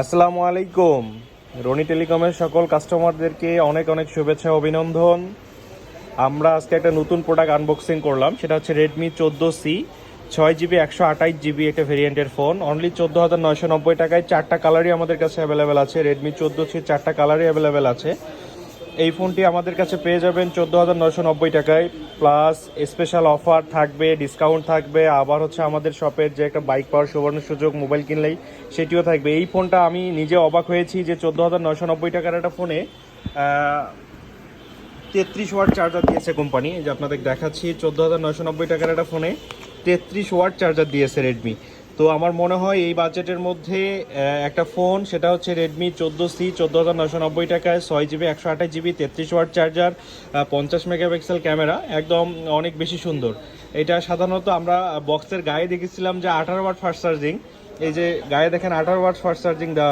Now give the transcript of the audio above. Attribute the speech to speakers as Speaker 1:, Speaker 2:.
Speaker 1: আসসালামু আলাইকুম। রনি টেলিকমের সকল কাস্টমারদেরকে অনেক অনেক শুভেচ্ছা অভিনন্দন। আমরা আজকে একটা নতুন প্রোডাক্ট আনবক্সিং করলাম, সেটা হচ্ছে রেডমি 14C 6 জিবি 128 জিবি একটা ভেরিয়েন্টের ফোন। অনলি 14,990 টাকায়। চারটা কালারই আমাদের কাছে অ্যাভেলেবেল আছে। রেডমি 14C চারটা কালারই অ্যাভেলেবেল আছে। এই ফোনটি আমাদের কাছে পেয়ে যাবেন 14,990 টাকায়, প্লাস স্পেশাল অফার থাকবে, ডিসকাউন্ট থাকবে। আবার হচ্ছে আমাদের শপের যে একটা বাইক পাওয়ার সুবর্ণ সুযোগ মোবাইল কিনলেই সেটিও থাকবে। এই ফোনটা আমি নিজে অবাক হয়েছি যে 14,990 টাকার একটা ফোনে 33 ওয়াট চার্জার দিয়েছে কোম্পানি। এই যে আপনাদের দেখাচ্ছি, 14,990 টাকার একটা ফোনে 33 ওয়াট চার্জার দিয়েছে রেডমি। তো আমার মনে হয় এই বাজেটের মধ্যে একটা ফোন, সেটা হচ্ছে রেডমি 14C 14,990 টাকায়, 6 GB 128 GB 33 watt charger, 50 megapixel camera, একদম অনেক বেশি সুন্দর। এটা সাধারণত আমরা বক্সের গায়ে দেখেছিলাম যে 18 ওয়াট ফাস্ট চার্জিং। এই যে গায়ে দেখেন 18 ওয়াট ফাস্ট চার্জিং দেওয়া।